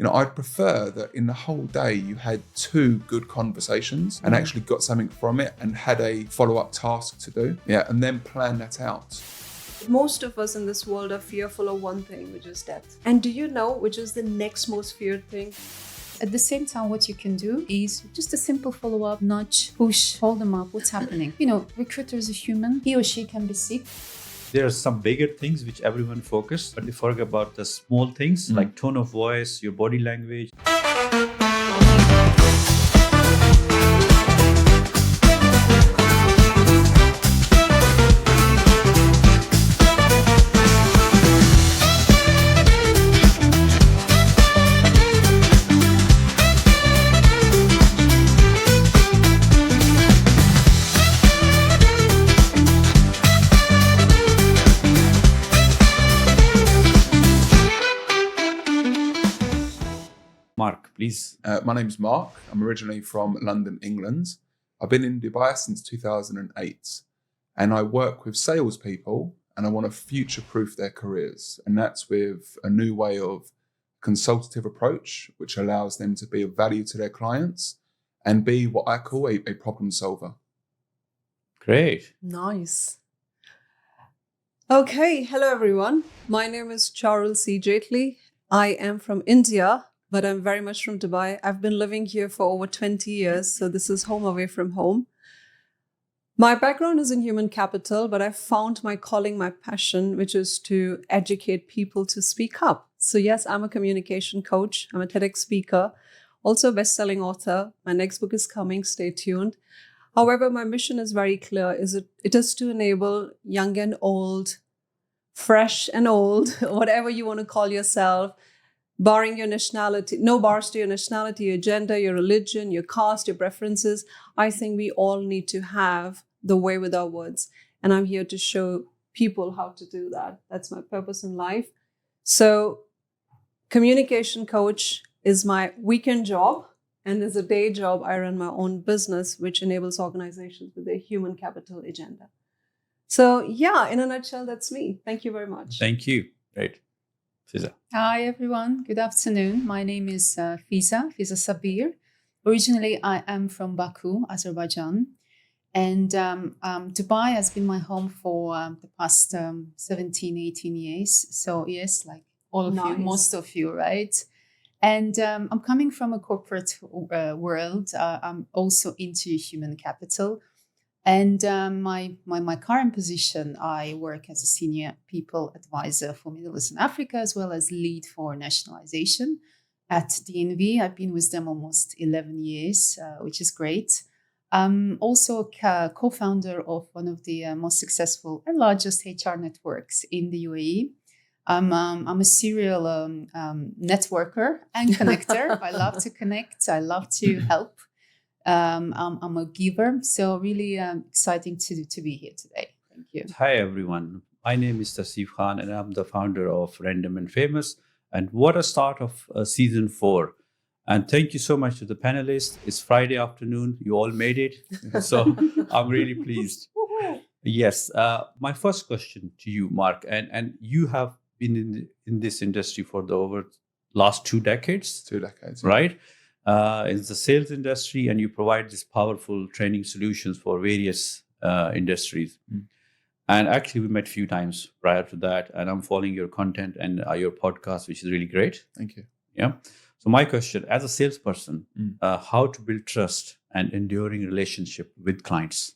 I'd prefer that in the whole day you had 2 good conversations and actually got something from it and had a follow-up task to do. Yeah, and then plan that out. Most of us in this world are fearful of one thing, which is death. And do you know which is the next most feared thing? At the same time, what you can do is just a simple follow-up, nudge, push, hold them up, what's happening? Recruiter is a human, he or she can be sick. There are some bigger things which everyone focuses, but they forget about the small things like tone of voice, your body language. Mark, please. My name's Mark. I'm originally from London, England. I've been in Dubai since 2008, and I work with salespeople, and I want to future-proof their careers. And that's with a new way of consultative approach, which allows them to be of value to their clients and be what I call a problem solver. Great. Nice. Okay, hello everyone. My name is Charul C. Jaitley. I am from India, but I'm very much from Dubai. I've been living here for over 20 years, so this is home away from home. My background is in human capital, but I found my calling, my passion, which is to educate people to speak up. So yes, I'm a communication coach. I'm a TEDx speaker, also a best-selling author. My next book is coming, stay tuned. However, my mission is very clear. It is to enable young and old, fresh and old, whatever you want to call yourself, barring your nationality, no bars to your nationality, your gender, your religion, your caste, your preferences. I think we all need to have the way with our words. And I'm here to show people how to do that. That's my purpose in life. So communication coach is my weekend job. And as a day job, I run my own business, which enables organizations with a human capital agenda. So yeah, in a nutshell, that's me. Thank you very much. Thank you. Great. Fizza. Hi, everyone. Good afternoon. My name is Fizza Sabir. Originally, I am from Baku, Azerbaijan. And Dubai has been my home for the past 17, 18 years. So yes, like all of you, most of you, right? And I'm coming from a corporate world. I'm also into human capital. And my current position, I work as a senior people advisor for Middle East and Africa, as well as lead for nationalization at DNV. I've been with them almost 11 years, which is great. I'm also a co-founder of one of the most successful and largest HR networks in the UAE. I'm a serial networker and connector. I love to connect. I love to help. I'm a giver, so really exciting to be here today. Thank you. Hi, everyone. My name is Tasif Khan, and I'm the founder of Random and Famous. And what a start of season 4. And thank you so much to the panelists. It's Friday afternoon. You all made it. So I'm really pleased. Yes. My first question to you, Mark, and you have been in this industry for the over last 2 decades. 2 decades. Right? In the sales industry, and you provide these powerful training solutions for various industries. And actually, we met a few times prior to that, and I'm following your content and your podcast, which is really great. Thank you. Yeah. So my question, as a salesperson, how to build trust and enduring relationship with clients?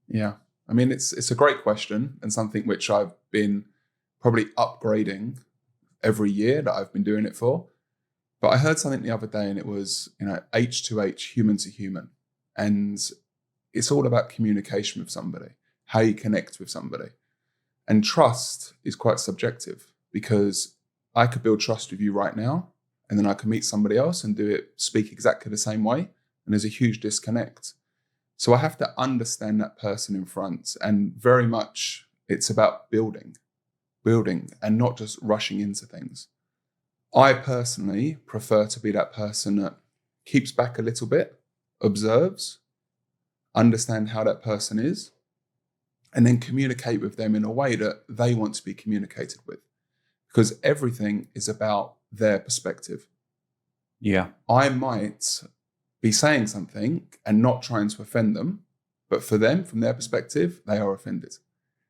Yeah. I mean, it's a great question, and something which I've been probably upgrading every year that I've been doing it for. But I heard something the other day, and it was, H to H, human to human. And it's all about communication with somebody, how you connect with somebody. And trust is quite subjective, because I could build trust with you right now, and then I can meet somebody else and speak exactly the same way. And there's a huge disconnect. So I have to understand that person in front. And very much it's about building and not just rushing into things. I personally prefer to be that person that keeps back a little bit, observes, understand how that person is, and then communicate with them in a way that they want to be communicated with. Because everything is about their perspective. Yeah. I might be saying something and not trying to offend them, but for them, from their perspective, they are offended.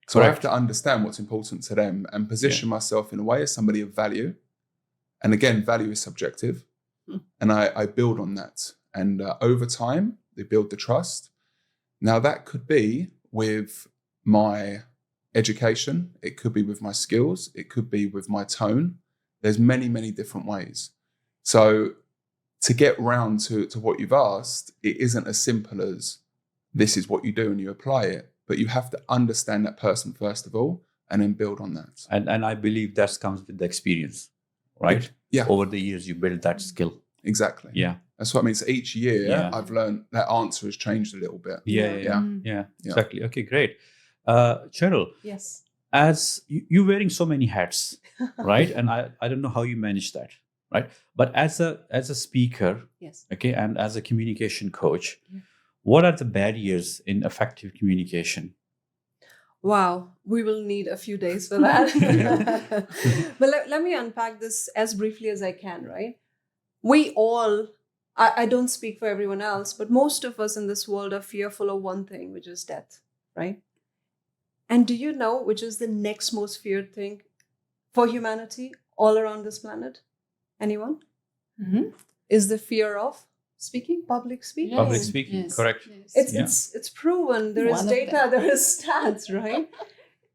So I have Correct. to understand what's important to them and position myself in a way as somebody of value. And again, value is subjective. And I build on that. And over time, they build the trust. Now, that could be with my education. It could be with my skills. It could be with my tone. There's many, many different ways. So to get round to what you've asked, it isn't as simple as this is what you do and you apply it. But you have to understand that person first of all and then build on that. And I believe that comes with the experience, right? Yeah. Over the years, you build that skill. Exactly. Yeah. That's what I mean. So each year Yeah. I've learned that answer has changed a little bit. Yeah. Exactly. Okay, great. Charul, Yes. as you're wearing so many hats, right? And I don't know how you manage that, right? But as a speaker, Yes. okay, and as a communication coach, what are the barriers in effective communication? Wow, we will need a few days for that. But let me unpack this as briefly as I can, right? We all, I don't speak for everyone else, but most of us in this world are fearful of one thing, which is death, right? And do you know which is the next most feared thing for humanity all around this planet? Anyone? Is the fear of public speaking. Public speaking, Yes. correct. Yes. It's proven. There is One of data, them. there is stats, right?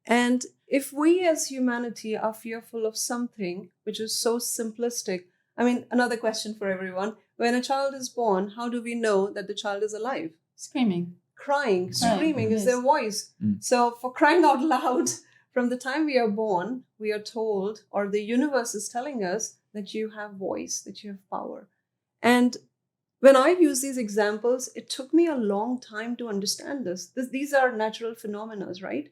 And if we as humanity are fearful of something which is so simplistic, I mean, another question for everyone. When a child is born, how do we know that the child is alive? Screaming. Crying, screaming is Yes. their voice. So for crying out loud, from the time we are born, we are told, or the universe is telling us that you have voice, that you have power. And when I use these examples, it took me a long time to understand this. These are natural phenomena, right?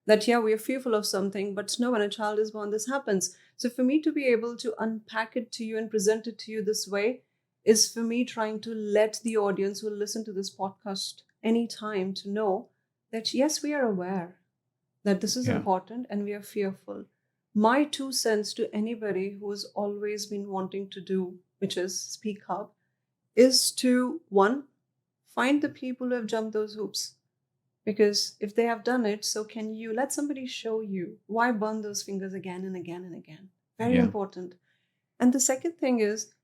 That, yeah, we are fearful of something, but no, when a child is born, this happens. So for me to be able to unpack it to you and present it to you this way is for me trying to let the audience who will listen to this podcast anytime to know that, yes, we are aware that this is important and we are fearful. My 2 cents to anybody who has always been wanting to do, which is speak up, is to, one, find the people who have jumped those hoops. Because if they have done it, so can you. Let somebody show you. Why burn those fingers again and again and again? Very important. And the second thing is,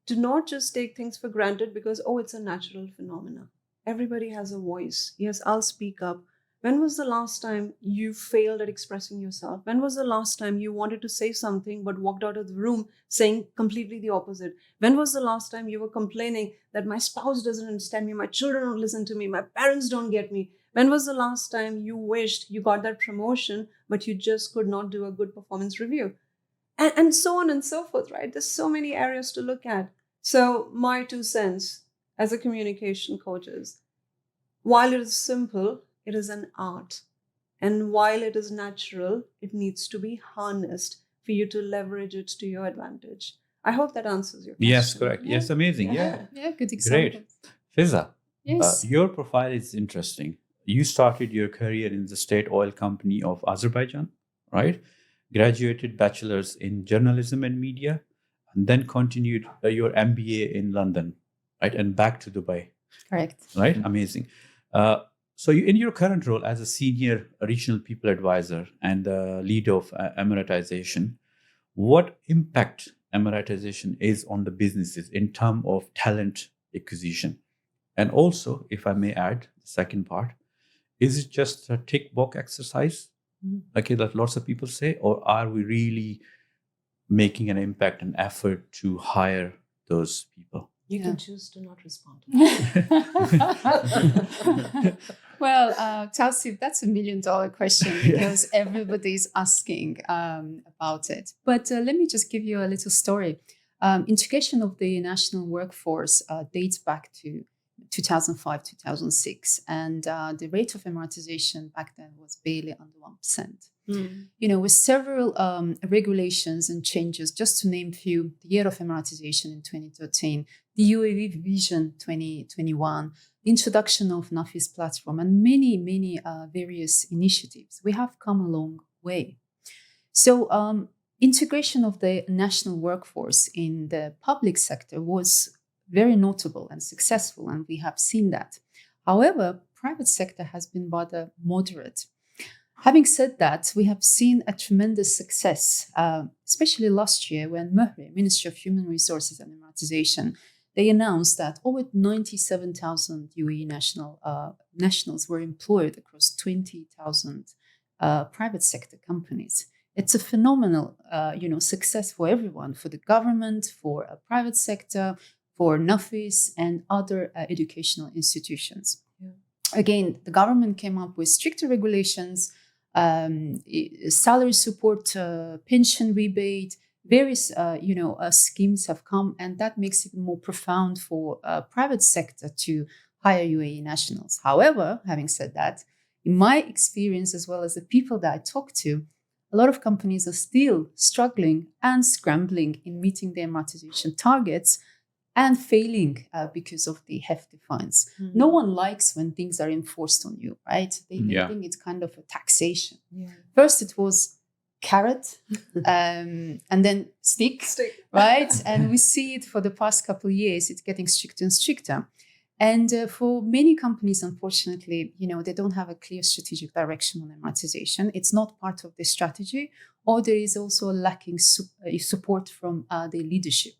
do not just take things for granted because, oh, it's a natural phenomena. Everybody has a voice. Yes, I'll speak up. When was the last time you failed at expressing yourself? When was the last time you wanted to say something but walked out of the room saying completely the opposite? When was the last time you were complaining that my spouse doesn't understand me, my children don't listen to me, my parents don't get me? When was the last time you wished you got that promotion but you just could not do a good performance review? And so on and so forth, right? There's so many areas to look at. So my 2 cents as a communication coach is, while it is simple, it is an art. And while it is natural, it needs to be harnessed for you to leverage it to your advantage. I hope that answers your question. Yes, correct. Yeah. Yes, amazing. Yeah. Yeah, good example. Great. Fizza, Yes. your profile is interesting. You started your career in the state oil company of Azerbaijan, right? Graduated bachelor's in journalism and media, and then continued your MBA in London, right? And back to Dubai, Correct. right? Amazing. So in your current role as a senior regional people advisor and the leader of Emiratization, what impact Emiratization is on the businesses in terms of talent acquisition? And also, if I may add, the second part, is it just a tick box exercise, okay, that lots of people say, or are we really making an impact and effort to hire those people? You can choose to not respond. Well, Tausif, that's $1 million question because everybody's asking about it. But let me just give you a little story. Integration of the national workforce dates back to 2005, 2006. And the rate of Emiratization back then was barely under 1%. You know, with several regulations and changes, just to name a few, the year of Emiratization in 2013, the UAV Vision 2021, the introduction of NAFIS platform, and many various initiatives, we have come a long way. So integration of the national workforce in the public sector was very notable and successful, and we have seen that. However, private sector has been rather moderate. Having said that, we have seen a tremendous success, especially last year when MHRE, Ministry of Human Resources and Emiratization, they announced that over 97,000 UAE nationals were employed across 20,000 private sector companies. It's a phenomenal, success for everyone, for the government, for a private sector, for NAFIS and other educational institutions. Yeah. Again, the government came up with stricter regulations, salary support, pension rebate, various schemes have come, and that makes it more profound for private sector to hire UAE nationals. However, having said that, in my experience, as well as the people that I talk to, a lot of companies are still struggling and scrambling in meeting their Emiratization targets and failing because of the hefty fines. Mm. No one likes when things are enforced on you, right? They think it's kind of a taxation. Yeah. First, it was carrot and then stick, right? And we see it for the past couple of years, it's getting stricter and stricter. And for many companies, unfortunately, they don't have a clear strategic direction on Emiratization. It's not part of the strategy, or there is also a lacking support from the leadership.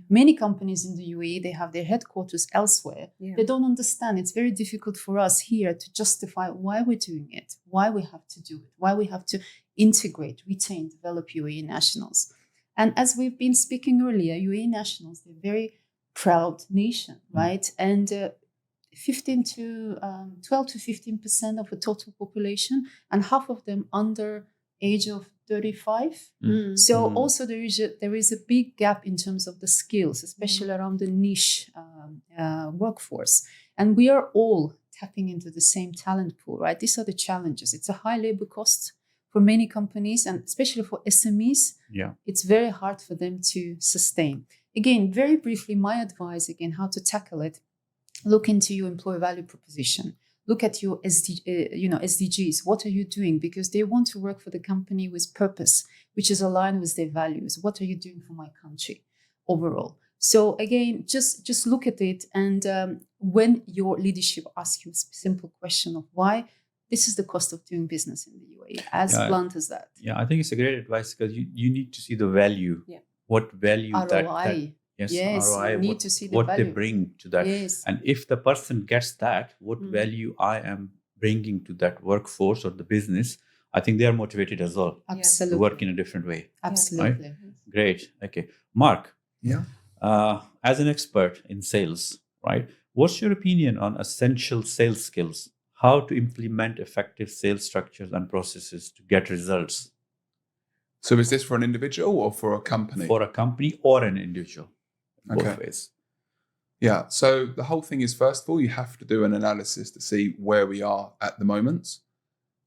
Many companies in the UAE, they have their headquarters elsewhere. Yeah. They don't understand. It's very difficult for us here to justify why we're doing it, why we have to do it, why we have to integrate, retain, develop UAE nationals. And as we've been speaking earlier, UAE nationals, they're very proud nation, right? And 12 to 15% of the total population, and half of them under age of 35. So also there is a big gap in terms of the skills, especially around the niche workforce. And we are all tapping into the same talent pool, right? These are the challenges. It's a high labor cost for many companies, and especially for SMEs. Yeah. It's very hard for them to sustain. Again, very briefly, my advice, again, how to tackle it, look into your employee value proposition. Look at your SDGs. What are you doing? Because they want to work for the company with purpose, which is aligned with their values. What are you doing for my country overall? So again, just look at it. And when your leadership asks you a simple question of why, this is the cost of doing business in the UAE, as blunt as that. Yeah, I think it's a great advice because you need to see the value. Yeah. What value ROI. Yes, ROI, you need to see the what value. they bring to that. Yes. And if the person gets that, what value I am bringing to that workforce or the business, I think they are motivated as well Absolutely. to work in a different way. Absolutely. Right? Great. Okay. Mark, Yeah. as an expert in sales, right? What's your opinion on essential sales skills? How to implement effective sales structures and processes to get results? So is this for an individual or for a company? For a company or an individual. Okay. Both ways. Yeah. So the whole thing is, first of all, you have to do an analysis to see where we are at the moment.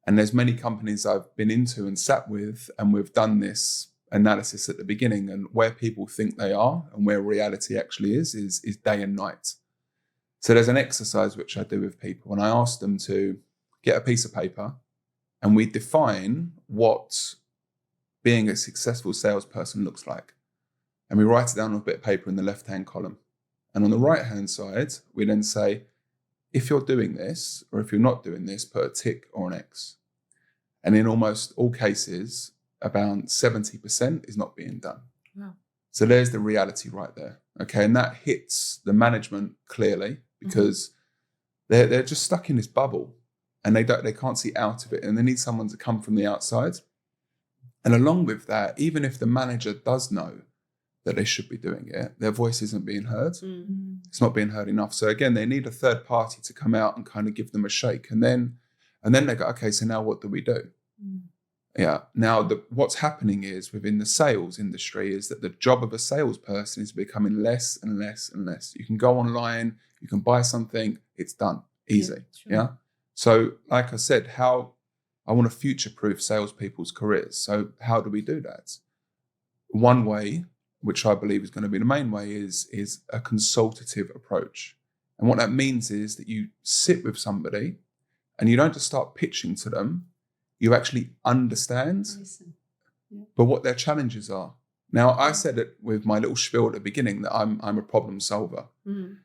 And there's many companies I've been into and sat with, and we've done this analysis at the beginning, and where people think they are and where reality actually is day and night. So there's an exercise which I do with people, and I ask them to get a piece of paper, and we define what being a successful salesperson looks like. And we write it down on a bit of paper in the left-hand column. And on the right-hand side, we then say, if you're doing this, or if you're not doing this, put a tick or an X. And in almost all cases, about 70% is not being done. Wow. So there's the reality right there. Okay. And that hits the management clearly, because they're just stuck in this bubble and they can't see out of it. And they need someone to come from the outside. And along with that, even if the manager does know that they should be doing it, their voice isn't being heard. It's not being heard enough. So again, they need a third party to come out and kind of give them a shake. And then they go, okay, so now what do we do? Yeah. Now, what's happening is within the sales industry is that the job of a salesperson is becoming less and less and less. You can go online, you can buy something, it's done. Easy. Yeah. So like I said, I want to future-proof salespeople's careers. So how do we do that? One way, which I believe is going to be the main way, is a consultative approach. And what that means is that you sit with somebody and you don't just start pitching to them, you actually understand. but what their challenges are. Now, I said it with my little spiel at the beginning that I'm a problem solver. Mm.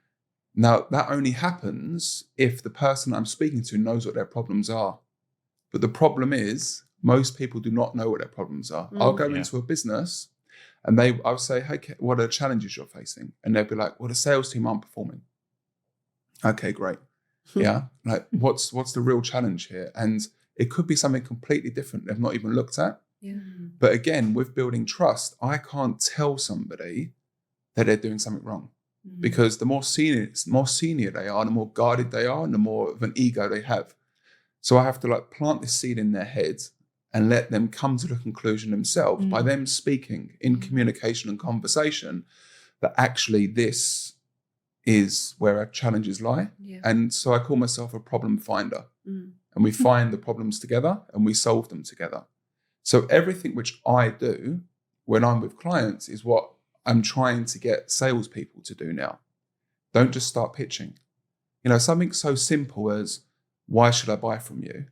Now, that only happens if the person I'm speaking to knows what their problems are. But the problem is, most people do not know what their problems are. I'll go into a business and I'll say, hey, what are the challenges you're facing? And they'll be like, well, the sales team aren't performing. Okay, great. Yeah. Like, what's the real challenge here? And it could be something completely different they've not even looked at. Yeah. But again, with building trust, I can't tell somebody that they're doing something wrong. Because the more senior they are, the more guarded they are, and the more of an ego they have. So I have to like plant this seed in their head and let them come to the conclusion themselves by them speaking in communication and conversation that actually this is where our challenges lie. Yeah. And so I call myself a problem finder. And we find the problems together and we solve them together. So everything which I do when I'm with clients is what I'm trying to get salespeople to do now. Don't just start pitching. You know, something so simple as, why should I buy from you?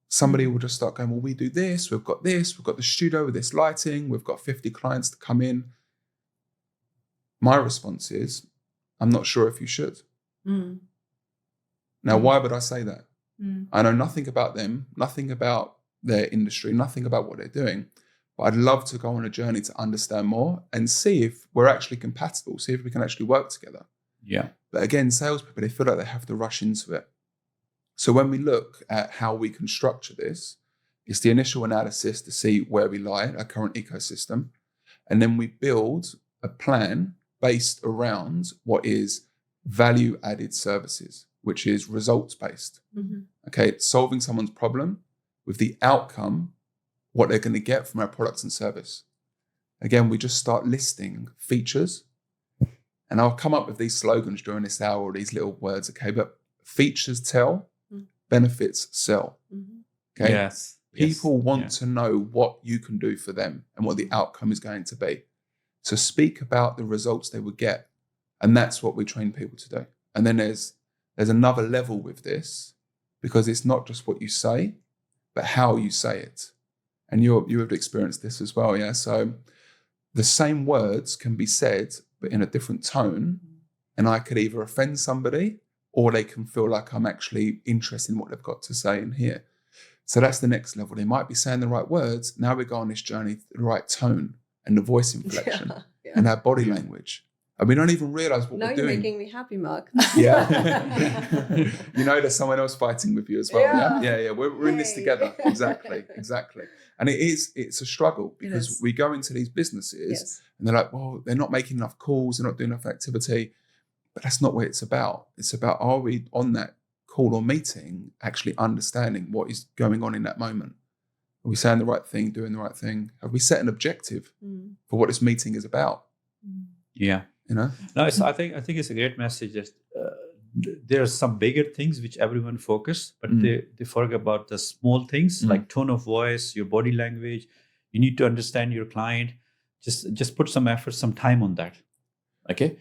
Somebody will just start going, well, we do this, we've got the studio with this lighting, we've got 50 clients to come in. My response is, I'm not sure if you should. Now, why would I say that? I know nothing about them, nothing about their industry, nothing about what they're doing. But I'd love to go on a journey to understand more and see if we're actually compatible, see if we can actually work together. Yeah. But again, salespeople, they feel like they have to rush into it. So when we look at how we can structure this, it's the initial analysis to see where we lie, our current ecosystem. And then we build a plan based around what is value-added services, which is results-based. Okay, it's solving someone's problem with the outcome, what they're going to get from our products and service. Again, we just start listing features, and I'll come up with these slogans during this hour, or these little words, okay? But features tell, benefits sell. Okay? Yes. People want to know what you can do for them and what the outcome is going to be. So speak about the results they would get, and that's what we train people to do. And then there's another level with this, because it's not just what you say, but how you say it. And you have experienced this as well, yeah? So the same words can be said, but in a different tone, and I could either offend somebody or they can feel like I'm actually interested in what they've got to say and hear. So that's the next level. They might be saying the right words. Now we go on this journey, the right tone and the voice inflection and our body language. And we don't even realize what now we're you're doing. making me happy, Mark. Yeah. You know, there's someone else fighting with you as well. Yeah. We're in this together. Exactly. And it's a struggle, because we go into these businesses and they're like, well, they're not making enough calls, they're not doing enough activity. But that's not what it's about. It's about, are we on that call or meeting actually understanding what is going on in that moment? Are we saying the right thing, doing the right thing? Have we set an objective for what this meeting is about? Yeah. You know? No, I think it's a great message. That there are some bigger things which everyone focus, but they forget about the small things like tone of voice, your body language. You need to understand your client. Just put some effort, some time on that. Okay,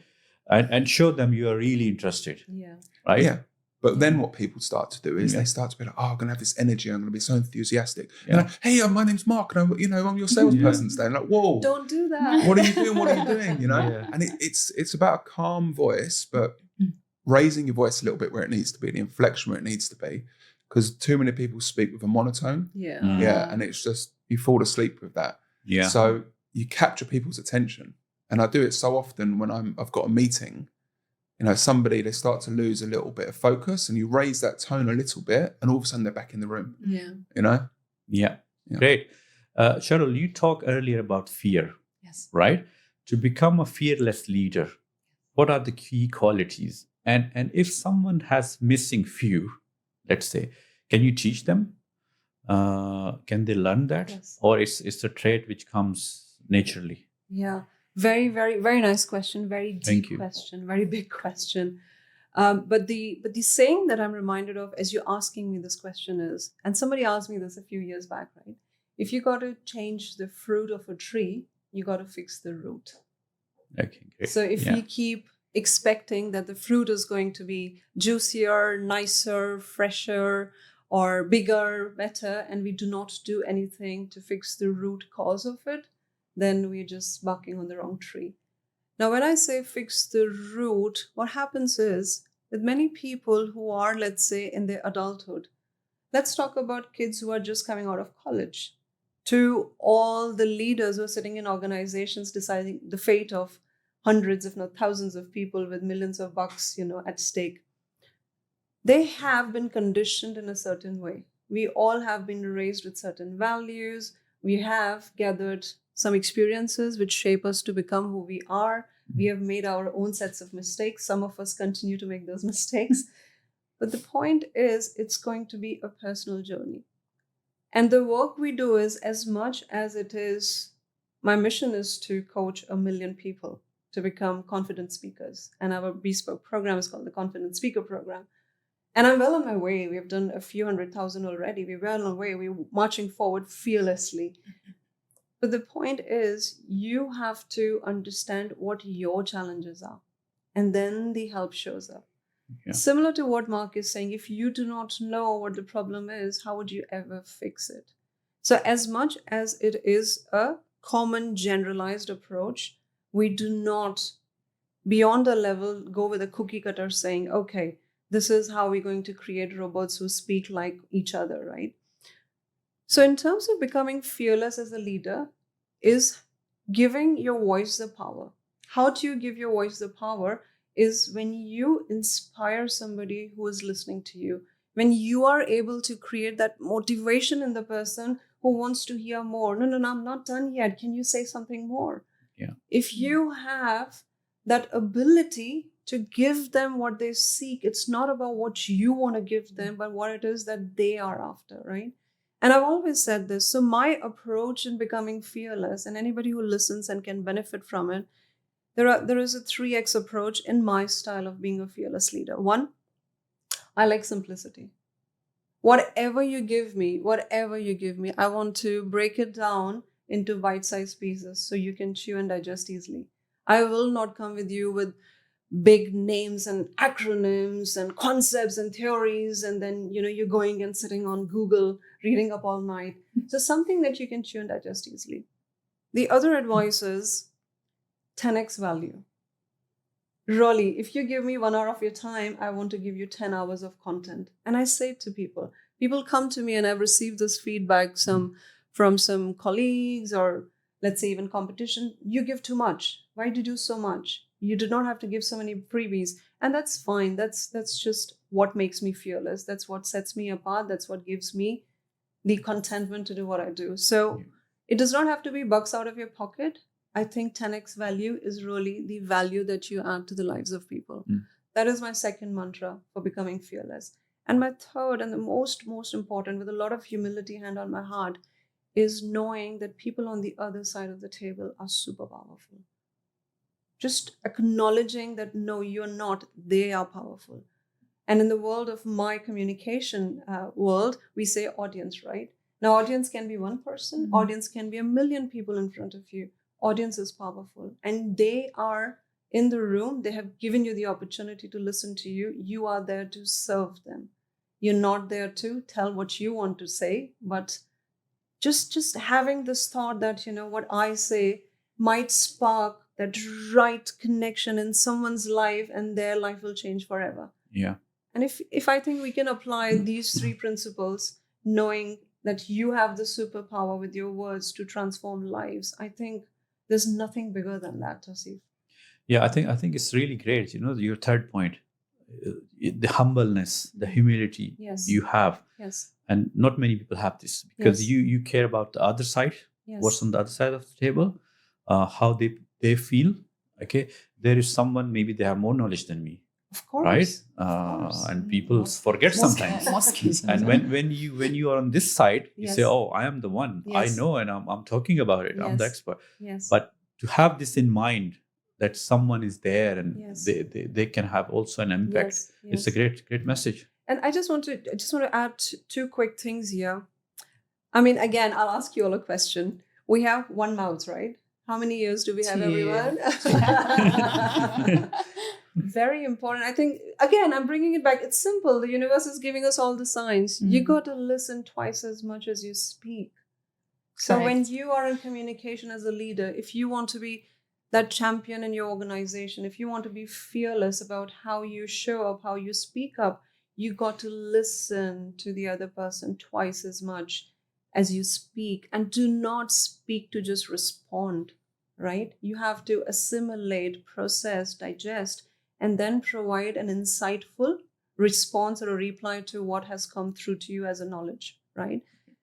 and show them you are really interested. Yeah. Right. Yeah. But then what people start to do is they start to be like, oh, I'm going to have this energy. I'm going to be so enthusiastic. Yeah. Like, hey, my name's Mark. And I'm your salesperson today. And like, whoa. Don't do that. What are you doing? What are you doing? You know? Yeah. And it's about a calm voice, but raising your voice a little bit where it needs to be, the inflection where it needs to be. Because too many people speak with a monotone. Yeah. Yeah. And it's just, you fall asleep with that. Yeah. So you capture people's attention. And I do it so often when I've got a meeting. You know, they start to lose a little bit of focus, and you raise that tone a little bit, and all of a sudden they're back in the room. Yeah. You know? Yeah. Great. Charul, you talked earlier about fear. Yes. Right? To become a fearless leader, what are the key qualities? And if someone has missing few, let's say, can you teach them? Can they learn that? Yes. Or it's a trait which comes naturally? Yeah. Very, very, very nice question. Very deep question. Very big question. But the saying that I'm reminded of as you're asking me this question is, and somebody asked me this a few years back, right? If you got to change the fruit of a tree, you got to fix the root. Okay, great. So if you keep expecting that the fruit is going to be juicier, nicer, fresher, or bigger, better, and we do not do anything to fix the root cause of it, then we're just barking on the wrong tree. Now, when I say fix the root, what happens is with many people who are, let's say, in their adulthood, let's talk about kids who are just coming out of college, to all the leaders who are sitting in organizations deciding the fate of hundreds, if not thousands of people with millions of bucks, at stake. They have been conditioned in a certain way. We all have been raised with certain values. We have gathered some experiences which shape us to become who we are. We have made our own sets of mistakes. Some of us continue to make those mistakes. But the point is, it's going to be a personal journey. And the work we do is, as much as it is, my mission is to coach 1 million people to become confident speakers. And our bespoke program is called the Confident Speaker Program. And I'm well on my way. We've done a few 100,000 already. We're well on our way. We're marching forward fearlessly. But the point is, you have to understand what your challenges are. And then the help shows up. Yeah. Similar to what Mark is saying, if you do not know what the problem is, how would you ever fix it? So as much as it is a common generalized approach, we do not, beyond a level, go with a cookie cutter saying, okay, this is how we're going to create robots who speak like each other, right? So in terms of becoming fearless as a leader is giving your voice the power. How do you give your voice the power? Is when you inspire somebody who is listening to you, when you are able to create that motivation in the person who wants to hear more. No, I'm not done yet. Can you say something more? Yeah. If you have that ability to give them what they seek, it's not about what you want to give them, but what it is that they are after, right? And I've always said this. So my approach in becoming fearless, and anybody who listens and can benefit from it, there is a 3X approach in my style of being a fearless leader. 1, I like simplicity. Whatever you give me, I want to break it down into bite-sized pieces so you can chew and digest easily. I will not come with you with big names and acronyms and concepts and theories, and then you're going and sitting on Google reading up all night. So something that you can chew and digest easily. The other advice is 10x value. Really, if you give me 1 hour of your time, I want to give you 10 hours of content. And I say it to people. People come to me, and I've received this feedback from some colleagues, or let's say even competition. You give too much. Why do you do so much? You do not have to give so many freebies. And that's fine. That's just what makes me fearless. That's what sets me apart. That's what gives me the contentment to do what I do. So it does not have to be bucks out of your pocket. I think 10x value is really the value that you add to the lives of people. That is my second mantra for becoming fearless. And my third, and the most important, with a lot of humility, hand on my heart, is knowing that people on the other side of the table are super powerful. Just acknowledging that, no, you're not, they are powerful. And in the world of my communication world, we say audience, right? Now, audience can be one person. Audience can be 1 million people in front of you. Audience is powerful, and they are in the room. They have given you the opportunity to listen to you. You are there to serve them. You're not there to tell what you want to say, but just having this thought that, what I say might spark that right connection in someone's life, and their life will change forever. Yeah. And if I think we can apply these 3 principles, knowing that you have the superpower with your words to transform lives, I think there's nothing bigger than that, Tasif. Yeah, I think it's really great. Your third point, the humbleness, the humility you have. Yes. And not many people have this, because you care about the other side, what's on the other side of the table, how they feel. Okay, there is someone, maybe they have more knowledge than me. Of course. Right? And people forget sometimes. And when you are on this side, you say, oh, I am the one. I know, and I'm talking about it. I'm the expert. Yes. But to have this in mind, that someone is there, and they can have also an impact. It's a great message. And I just want to add 2 quick things here. I mean, again, I'll ask you all a question. We have 1 mouth, right? How many ears do we have, everyone? Very important. I think, again, I'm bringing it back. It's simple. The universe is giving us all the signs. You got to listen twice as much as you speak. So when Correct. you are in communication as a leader, if you want to be that champion in your organization, if you want to be fearless about how you show up, how you speak up, you got to listen to the other person twice as much as you speak. And do not speak to just respond, right? You have to assimilate, process, digest, and then provide an insightful response or a reply to what has come through to you as a knowledge, right?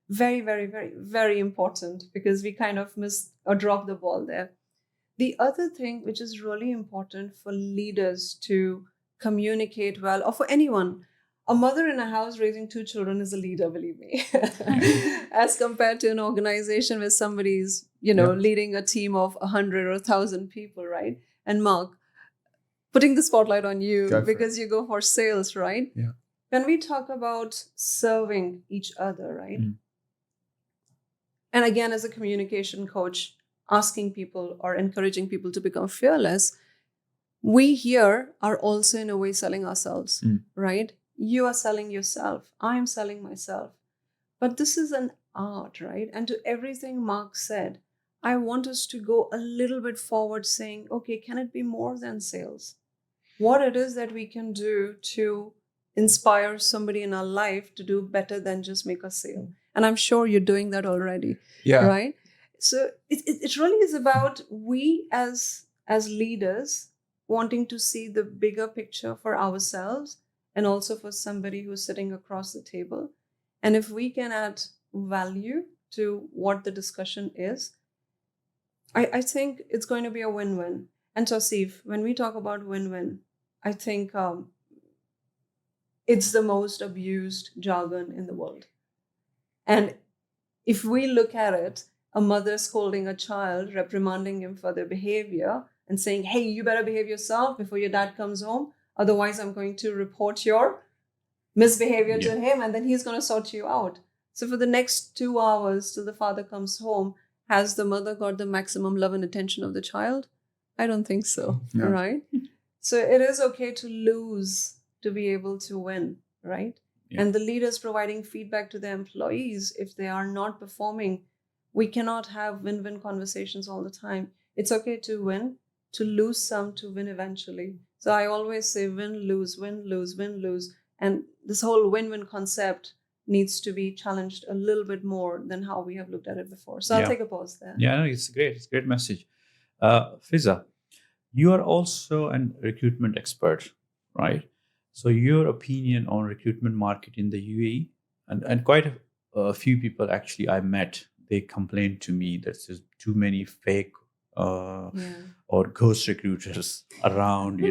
Very, very, very, very important, because we kind of miss or drop the ball there. The other thing which is really important for leaders to communicate well, or for anyone, a mother in a house raising 2 children is a leader, believe me, as compared to an organization where somebody's, leading a team of 100 or 1,000 people, right? And Mark, putting the spotlight on you Go for because you go for sales, right? Yeah. When we talk about serving each other, right? And again, as a communication coach, asking people or encouraging people to become fearless, we here are also in a way selling ourselves, right? You are selling yourself. I'm selling myself. But this is an art, right? And to everything Mark said, I want us to go a little bit forward saying, okay, can it be more than sales? What it is that we can do to inspire somebody in our life to do better than just make a sale. And I'm sure you're doing that already, right? So it really is about we as leaders wanting to see the bigger picture for ourselves and also for somebody who's sitting across the table. And if we can add value to what the discussion is, I think it's going to be a win-win. And Tausif, when we talk about win-win, I think it's the most abused jargon in the world. And if we look at it, a mother scolding a child, reprimanding him for their behavior and saying, hey, you better behave yourself before your dad comes home. Otherwise, I'm going to report your misbehavior to him and then he's going to sort you out. So for the next 2 hours till the father comes home, has the mother got the maximum love and attention of the child? I don't think so, right? So it is okay to lose to be able to win, right? Yeah. And the leaders providing feedback to their employees, if they are not performing, we cannot have win-win conversations all the time. It's okay to win, to lose some, to win eventually. So I always say win, lose, win, lose, win, lose. And this whole win-win concept needs to be challenged a little bit more than how we have looked at it before. So I'll take a pause there. Yeah, no, it's great. It's a great message. Fizza, you are also a recruitment expert, right? So your opinion on recruitment market in the UAE, and quite a few people actually I met, they complained to me that there's too many fake or ghost recruiters around,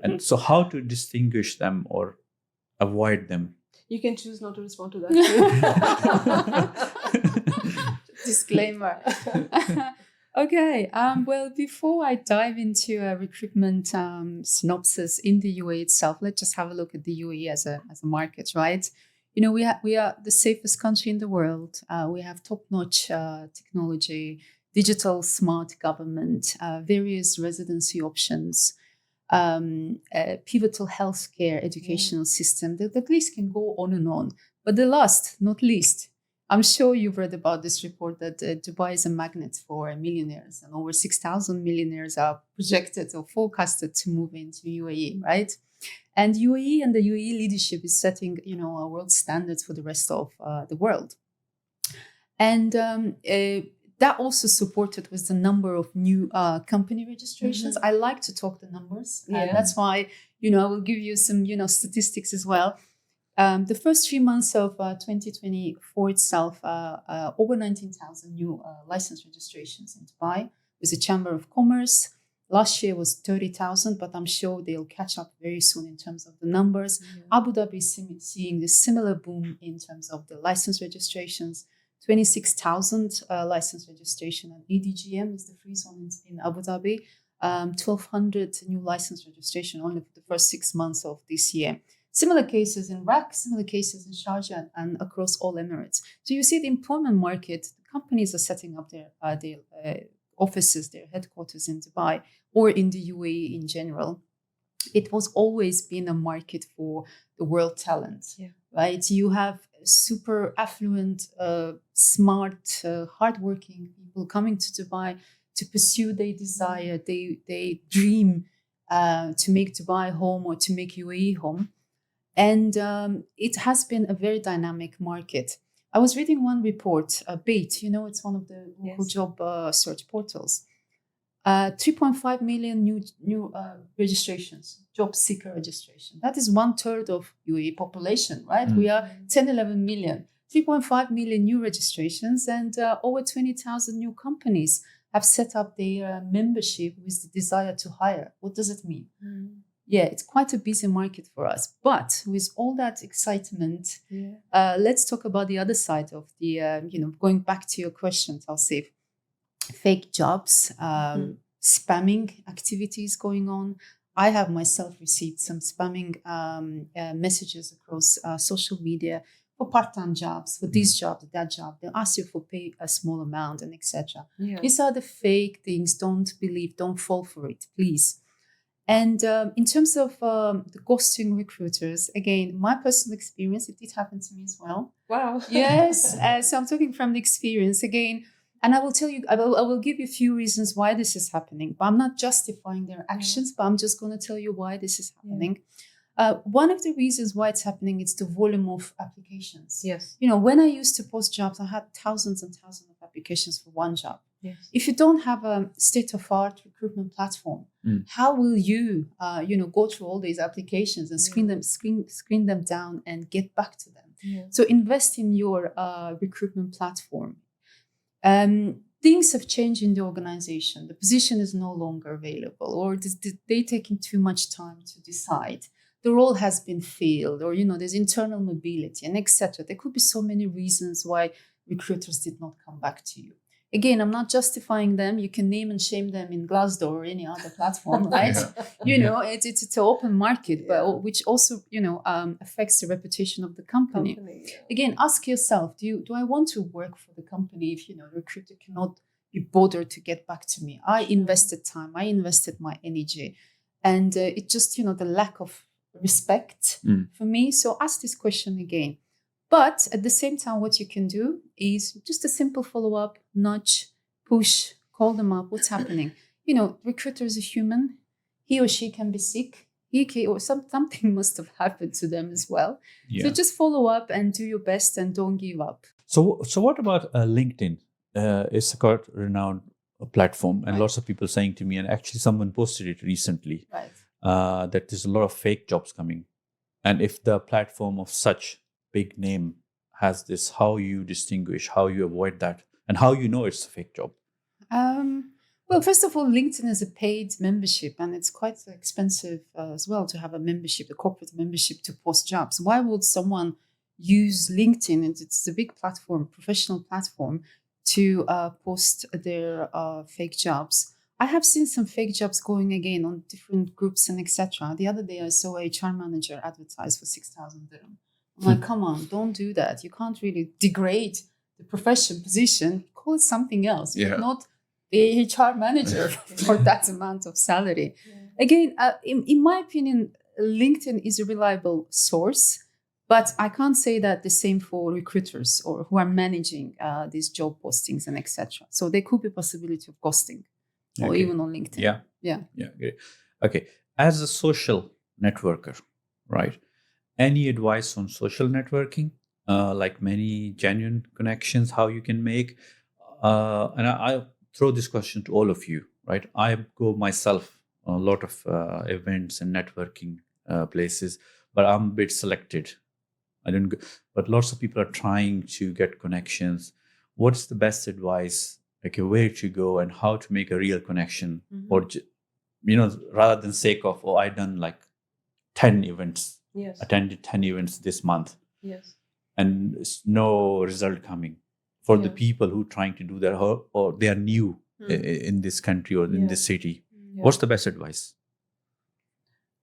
and so how to distinguish them or avoid them? You can choose not to respond to that. Disclaimer. Okay. Well, before I dive into a recruitment synopsis in the UAE itself, let's just have a look at the UAE as a market, right? We are the safest country in the world. We have top-notch technology, digital smart government, various residency options, pivotal healthcare educational system. The list can go on and on. But the last, not least, I'm sure you've read about this report that Dubai is a magnet for millionaires, and over 6,000 millionaires are projected or forecasted to move into UAE, right? And UAE and the UAE leadership is setting, a world standards for the rest of the world. And that also supported with the number of new company registrations. I like to talk the numbers. And that's why, I will give you some, statistics as well. The first 3 months of 2024 itself, over 19,000 new license registrations in Dubai with the Chamber of Commerce. Last year was 30,000, but I'm sure they'll catch up very soon in terms of the numbers. Abu Dhabi is seeing this similar boom in terms of the license registrations. 26,000 license registration, and EDGM is the free zone in Abu Dhabi. 1,200 new license registration only for the first 6 months of this year. Similar cases in Iraq, similar cases in Sharjah, and across all Emirates. So you see the employment market, companies are setting up their offices, their headquarters in Dubai or in the UAE in general. it was always been a market for the world talent, right? You have super affluent, smart, hardworking people coming to Dubai to pursue their desire. They dream to make Dubai home or to make UAE home. And it has been a very dynamic market. I was reading one report, BATE, it's one of the local job search portals. 3.5 million new registrations, job seeker registration. That is 1/3 of UAE population, right? We are 10, 11 million. 3.5 million new registrations and over 20,000 new companies have set up their membership with the desire to hire. What does it mean? Yeah, it's quite a busy market for us. But with all that excitement, let's talk about the other side of the, going back to your questions, I'll say fake jobs, spamming activities going on. I have myself received some spamming messages across social media for part-time jobs, for this job, that job. They'll ask you for pay a small amount and etc. These are the fake things. Don't believe, don't fall for it, please. And in terms of the ghosting recruiters, again, my personal experience, it did happen to me as well. Wow. Yes. So I'm talking from the experience again. And I will tell you, I will give you a few reasons why this is happening. But I'm not justifying their actions, but I'm just going to tell you why this is happening. One of the reasons why it's happening is the volume of applications. Yes. When I used to post jobs, I had thousands and thousands of applications for one job. Yes. If you don't have a state-of-art recruitment platform, how will you, go through all these applications and screen them down and get back to them? So invest in your recruitment platform. Things have changed in the organization. The position is no longer available, or they're taking too much time to decide. The role has been filled, or there's internal mobility and etc. There could be so many reasons why recruiters did not come back to you. Again, I'm not justifying them. You can name and shame them in Glassdoor or any other platform, right? It's an open market, but which also affects the reputation of the company. Again, ask yourself: Do I want to work for the company if the recruiter cannot be bothered to get back to me? I invested time, I invested my energy, and it's just the lack of respect for me. So ask this question again. But at the same time, what you can do is just a simple follow-up, nudge, push, call them up. What's happening? Recruiter is a human. He or she can be sick. Or something must have happened to them as well. Yeah. So just follow up and do your best and don't give up. So what about LinkedIn? It's a quite renowned platform, and lots of people saying to me, and actually someone posted it recently, that there's a lot of fake jobs coming. And if the platform of such big name has this, how you distinguish, how you avoid that, and how it's a fake job? Well, first of all, LinkedIn is a paid membership, and it's quite expensive as well to have a membership, a corporate membership to post jobs. Why would someone use LinkedIn? It's a big platform, professional platform, to post their fake jobs. I have seen some fake jobs going again on different groups and etc. The other day I saw a HR manager advertised for 6,000 dirham. I'm like, come on, don't do that. You can't really degrade the profession position. Call it something else, but not the HR manager for that amount of salary. Again, in my opinion, LinkedIn is a reliable source, but I can't say that the same for recruiters or who are managing these job postings and etc. So there could be a possibility of ghosting or even on LinkedIn. Yeah. Great. Okay. As a social networker, right? Any advice on social networking, like many genuine connections, how you can make? And I throw this question to all of you, right? I go myself a lot of events and networking places, but I'm a bit selected. I don't go, but lots of people are trying to get connections. What's the best advice? Like where to go and how to make a real connection, or rather than sake of I done like 10 events. Yes. Attended 10 events this month. Yes. And no result coming for the people who are trying to do that, or they are new in this country or in this city. What's the best advice?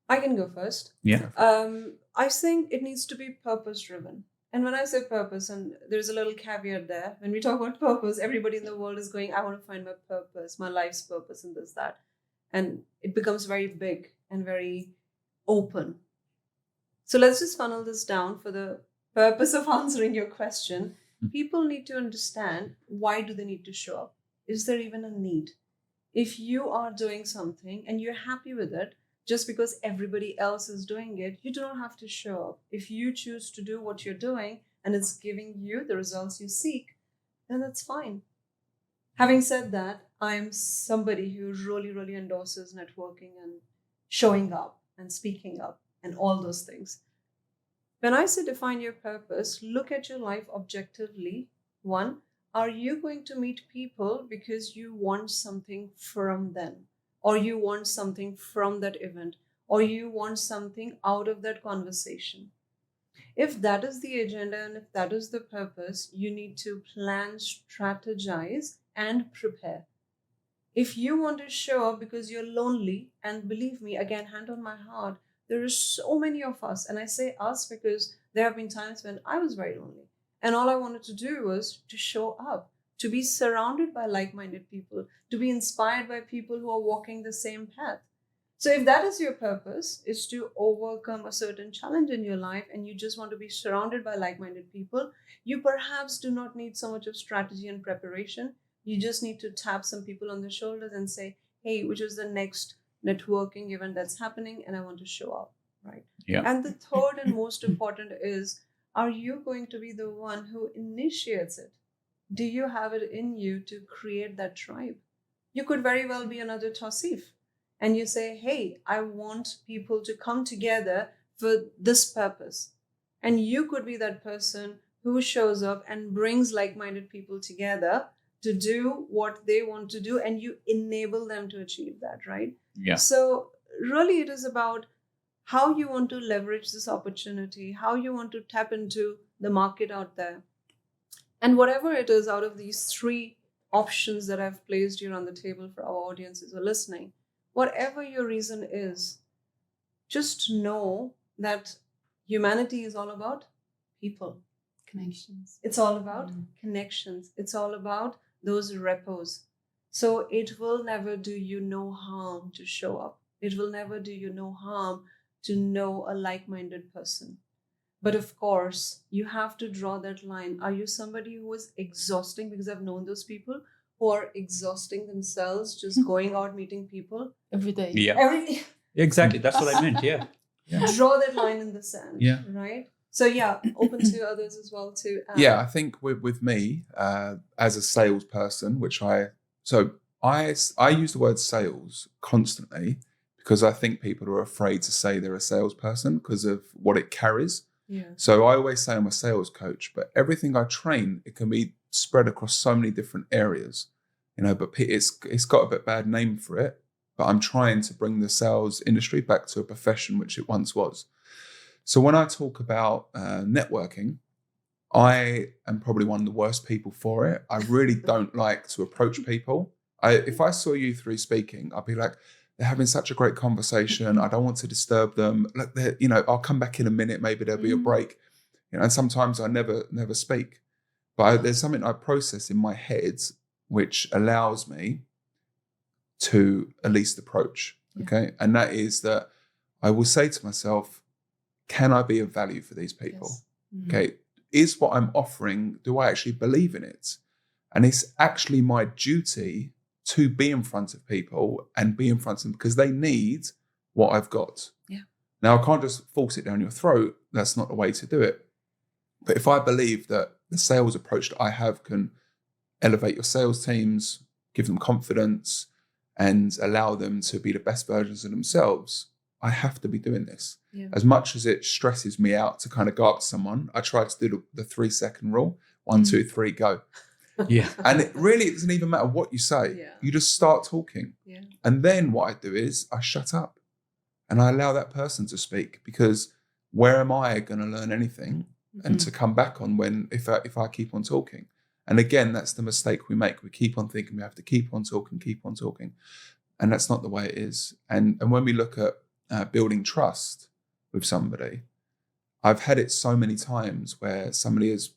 I can go first. Yeah. I think it needs to be purpose driven. And when I say purpose, and there's a little caveat there, when we talk about purpose, everybody in the world is going, I want to find my purpose, my life's purpose, and this, that. And it becomes very big and very open. So let's just funnel this down for the purpose of answering your question. People need to understand, why do they need to show up? Is there even a need? If you are doing something and you're happy with it, just because everybody else is doing it, you don't have to show up. If you choose to do what you're doing and it's giving you the results you seek, then that's fine. Having said that, I'm somebody who really, really endorses networking and showing up and speaking up and all those things. When I say define your purpose, look at your life objectively. One, are you going to meet people because you want something from them, or you want something from that event, or you want something out of that conversation? If that is the agenda and if that is the purpose, you need to plan, strategize, and prepare. If you want to show up because you're lonely, and believe me, again, hand on my heart, there are so many of us, and I say us because there have been times when I was very lonely, and all I wanted to do was to show up, to be surrounded by like-minded people, to be inspired by people who are walking the same path. So if that is your purpose, is to overcome a certain challenge in your life, and you just want to be surrounded by like-minded people, you perhaps do not need so much of strategy and preparation. You just need to tap some people on the shoulders and say, hey, which is the next networking event that's happening, and I want to show up, right? Yeah. And the third and most important is, are you going to be the one who initiates it? Do you have it in you to create that tribe? You could very well be another Tausif, and you say, hey, I want people to come together for this purpose. And you could be that person who shows up and brings like-minded people together to do what they want to do, and you enable them to achieve that, right? Yeah. So really it is about how you want to leverage this opportunity, how you want to tap into the market out there. And whatever it is out of these three options that I've placed here on the table for our audiences who are listening, whatever your reason is, just know that humanity is all about people. Connections. It's all about connections. It's all about those repos. So it will never do you no harm to show up. It will never do you no harm to know a like-minded person. But of course, you have to draw that line. Are you somebody who is exhausting? Because I've known those people who are exhausting themselves, just going out meeting people. Every day. Yeah. Exactly. That's what I meant. Yeah. Draw that line in the sand. Yeah. Right? So yeah, open to others as well too. Yeah, I think with me as a salesperson, I use the word sales constantly because I think people are afraid to say they're a salesperson because of what it carries. Yeah. So I always say I'm a sales coach, but everything I train, it can be spread across so many different areas, but it's got a bit bad name for it, but I'm trying to bring the sales industry back to a profession which it once was. So when I talk about networking, I am probably one of the worst people for it. I really don't like to approach people. If I saw you three speaking, I'd be like, they're having such a great conversation. I don't want to disturb them. Look, I'll come back in a minute. Maybe there'll be a break. And sometimes I never speak. But there's something I process in my head which allows me to at least approach. Okay, and that is that I will say to myself, can I be of value for these people? Yes. Okay, is what I'm offering, do I actually believe in it? And it's actually my duty to be in front of people and be in front of them because they need what I've got. Yeah. Now, I can't just force it down your throat. That's not the way to do it. But if I believe that the sales approach that I have can elevate your sales teams, give them confidence, and allow them to be the best versions of themselves, I have to be doing this. Yeah. As much as it stresses me out to kind of go up to someone, I try to do the 3-second rule. 1, 2, 3, go. Yeah. And it doesn't even matter what you say. Yeah. You just start talking. Yeah. And then what I do is I shut up and I allow that person to speak, because where am I going to learn anything and to come back on if I keep on talking? And again, that's the mistake we make. We keep on thinking we have to keep on talking. And that's not the way it is. And when we look at building trust with somebody, I've had it so many times where somebody has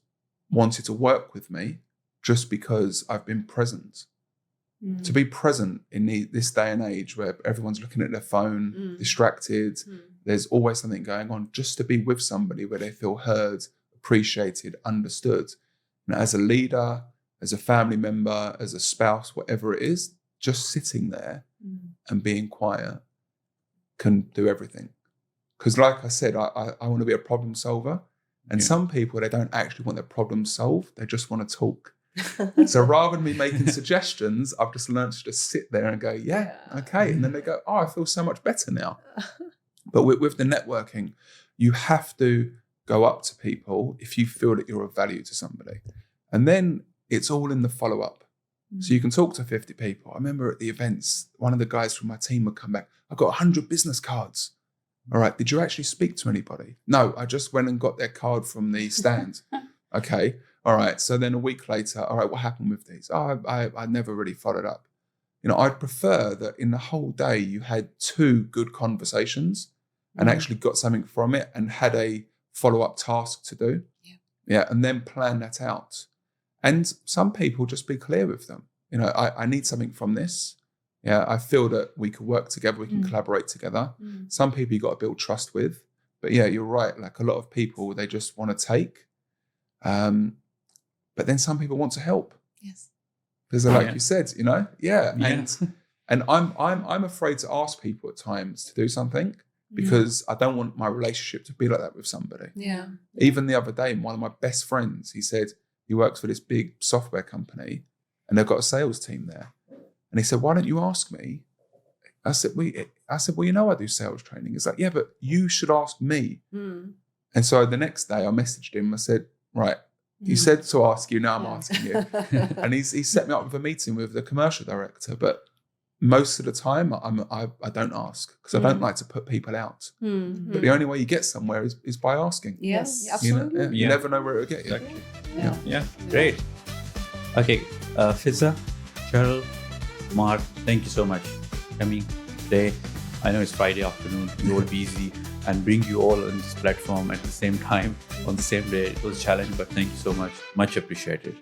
wanted to work with me just because I've been present. To be present in this day and age where everyone's looking at their phone, distracted, there's always something going on, just to be with somebody where they feel heard, appreciated, understood. And as a leader, as a family member, as a spouse, whatever it is, just sitting there and being quiet can do everything. Because like I said, I want to be a problem solver. And some people, they don't actually want their problem solved. They just want to talk. So rather than me making suggestions, I've just learned to just sit there and go, yeah, okay. And then they go, oh, I feel so much better now. But with the networking, you have to go up to people if you feel that you're of value to somebody. And then it's all in the follow-up. So you can talk to 50 people. I remember at the events, one of the guys from my team would come back, I got 100 business cards. All right, did you actually speak to anybody? No, I just went and got their card from the stand. Okay, all right. So then a week later, all right, what happened with these? Oh, I never really followed up. I'd prefer that in the whole day you had 2 good conversations and actually got something from it and had a follow-up task to do. Yeah, and then plan that out. And some people, just be clear with them. I need something from this. Yeah, I feel that we can work together, we can collaborate together. Some people you got to build trust with. But yeah, you're right. Like a lot of people, they just want to take. But then some people want to help. Yes. Because like you said, yeah. And I'm afraid to ask people at times to do something because I don't want my relationship to be like that with somebody. Yeah. Even the other day, one of my best friends, he said he works for this big software company and they've got a sales team there. And he said, why don't you ask me? I said, well, I do sales training. He's like, yeah, but you should ask me. And so the next day I messaged him. I said, right, you said to ask you, now I'm asking you. And he set me up with a meeting with the commercial director. But most of the time I don't ask because I don't like to put people out. But the only way you get somewhere is by asking. Yes, absolutely. You never know where it'll get you. Exactly. Yeah, great. Okay, Fizza, Charul, Mark, thank you so much for coming today. I know it's Friday afternoon, you're all busy, and bring you all on this platform at the same time, on the same day. It was a challenge, but thank you so much. Much appreciated.